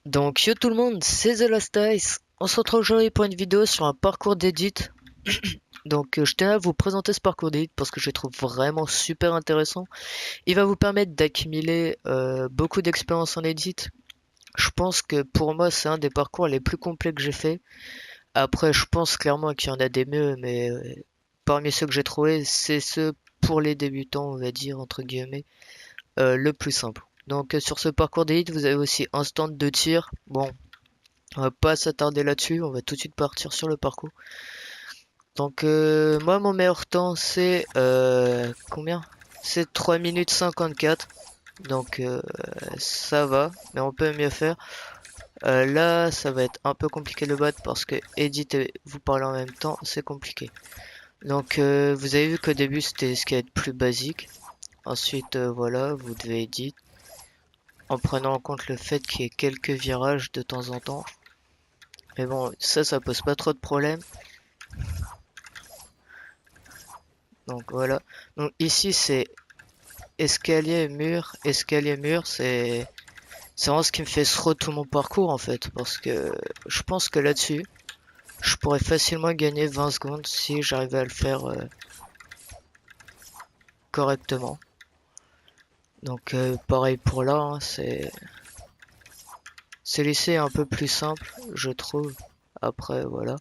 Donc yo tout le monde, c'est The Last Ice. On se retrouve aujourd'hui pour une vidéo sur un parcours d'édit. Donc je tiens à vous présenter ce parcours d'édit parce que je le trouve vraiment super intéressant. Il va vous permettre d'accumuler beaucoup d'expérience en édit. Je pense que pour moi c'est un des parcours les plus complets que j'ai fait. Après je pense clairement qu'il y en a des mieux, mais parmi ceux que j'ai trouvé, c'est ceux pour les débutants, on va dire entre guillemets, le plus simple. Donc sur ce parcours d'édit, vous avez aussi un stand de tir. Bon, on va pas s'attarder là-dessus, on va tout de suite partir sur le parcours. Donc moi mon meilleur temps c'est combien? C'est 3 minutes 54. Donc ça va, mais on peut mieux faire. Là ça va être un peu compliqué de battre parce que edit et vous parler en même temps c'est compliqué. Donc vous avez vu qu'au début c'était ce qui va être plus basique. Ensuite voilà, vous devez edit en prenant en compte le fait qu'il y ait quelques virages de temps en temps. Mais bon, ça pose pas trop de problèmes. Donc voilà. Donc ici c'est escalier mur, c'est vraiment ce qui me fait through tout mon parcours en fait, parce que je pense que là-dessus, je pourrais facilement gagner 20 secondes si j'arrivais à le faire correctement. Donc pareil pour là, hein, celui-ci est un peu plus simple, je trouve. Après voilà.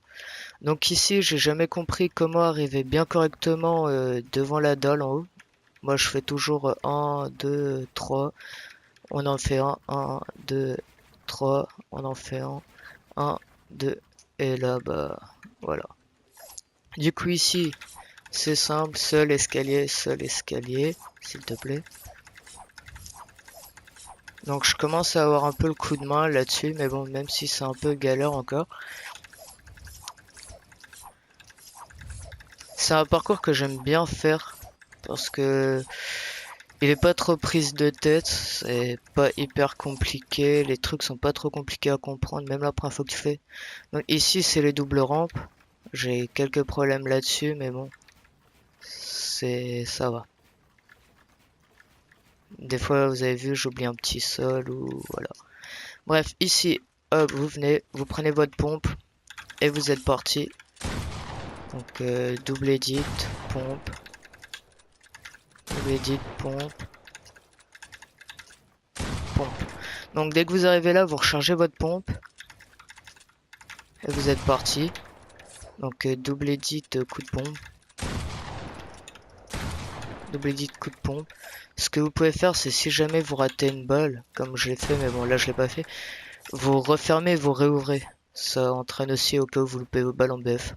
Donc ici, j'ai jamais compris comment arriver bien correctement devant la dalle en haut. Moi, je fais toujours 1, 2, 3. On en fait un, 2, 3. On en fait un, 2. Et là, bah, voilà. Du coup, ici, c'est simple. Seul escalier, s'il te plaît. Donc, je commence à avoir un peu le coup de main là-dessus. Mais bon, même si c'est un peu galère encore. C'est un parcours que j'aime bien faire. Parce que il est pas trop prise de tête, c'est pas hyper compliqué, les trucs sont pas trop compliqués à comprendre, même la première fois que tu fais. Donc ici c'est les doubles rampes, j'ai quelques problèmes là-dessus, mais bon, ça va. Des fois vous avez vu j'oublie un petit sol ou voilà. Bref, ici, hop, vous venez, vous prenez votre pompe et vous êtes parti. Donc double edit, pompe, double edit, pompe, pompe. Donc dès que vous arrivez là, vous rechargez votre pompe et vous êtes parti. Donc double edit, coup de pompe. Double edit, coup de pompe. Ce que vous pouvez faire, c'est si jamais vous ratez une balle, comme je l'ai fait, mais bon là je l'ai pas fait, vous refermez, vous réouvrez. Ça entraîne aussi au cas où vous loupez vos balles en BF.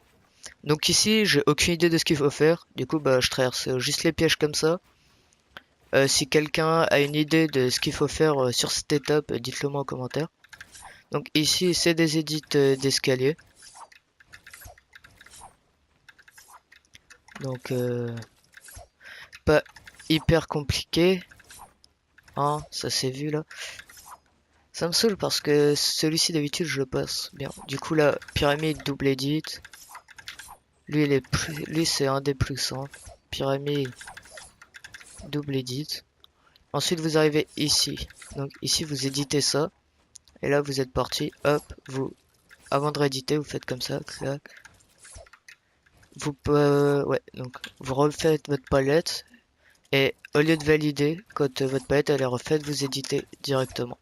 Donc ici, j'ai aucune idée de ce qu'il faut faire. Du coup, bah je traverse juste les pièges comme ça. Si quelqu'un a une idée de ce qu'il faut faire sur cette étape, dites-le moi en commentaire. Donc ici, c'est des edits d'escalier. Donc pas hyper compliqué, hein, ça s'est vu là. Ça me saoule parce que celui-ci d'habitude je le passe bien. Du coup là, pyramide double edit. Lui c'est un des plus simples. Pyramide double edit. Ensuite vous arrivez ici. Donc ici vous éditez ça. Et là vous êtes parti. Hop, avant de rééditer vous faites comme ça. Clac. Ouais, donc vous refaites votre palette. Et au lieu de valider, quand votre palette elle est refaite, vous éditez directement.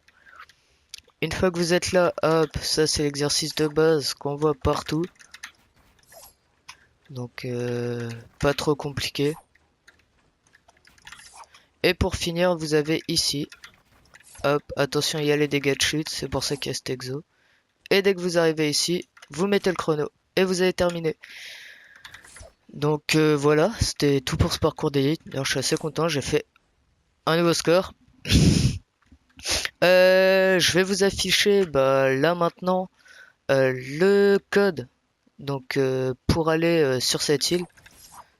Une fois que vous êtes là, hop, ça c'est l'exercice de base qu'on voit partout. Donc pas trop compliqué. Et pour finir, vous avez ici, hop, attention il y a les dégâts de chute, c'est pour ça qu'il y a cet exo. Et dès que vous arrivez ici, vous mettez le chrono et vous avez terminé. Donc voilà, c'était tout pour ce parcours d'élite. D'ailleurs je suis assez content, j'ai fait un nouveau score. Je vais vous afficher là maintenant le code donc pour aller sur cette île.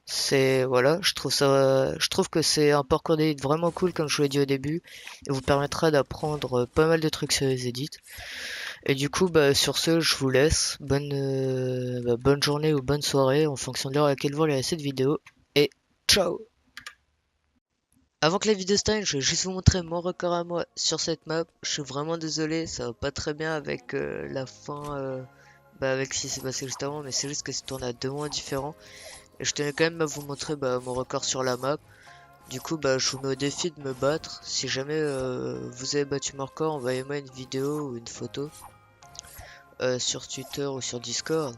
C'est voilà, je trouve que c'est un parcours d'édit vraiment cool comme je vous l'ai dit au début et vous permettra d'apprendre pas mal de trucs sur les edits. Et du coup bah sur ce, je vous laisse. Bonne journée ou bonne soirée en fonction de l'heure à laquelle vous regardez cette vidéo et ciao. Avant que la vidéo se termine, je vais juste vous montrer mon record à moi sur cette map. Je suis vraiment désolé, ça va pas très bien avec la fin, avec ce qui s'est passé juste avant, mais c'est juste que c'est tourné à 2 mois différents. Et je tenais quand même à vous montrer mon record sur la map. Du coup, je vous mets au défi de me battre. Si jamais vous avez battu mon record, envoyez-moi une vidéo ou une photo sur Twitter ou sur Discord.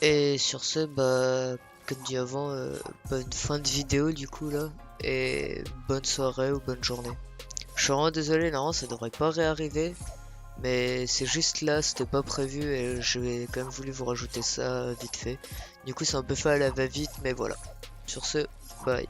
Et sur ce, comme dit avant, bonne fin de vidéo du coup là. Et bonne soirée ou bonne journée. Je suis vraiment désolé, non, ça devrait pas réarriver. Mais c'est juste là, c'était pas prévu et j'ai quand même voulu vous rajouter ça vite fait. Du coup, c'est un peu fait à la va-vite, mais voilà. Sur ce, bye.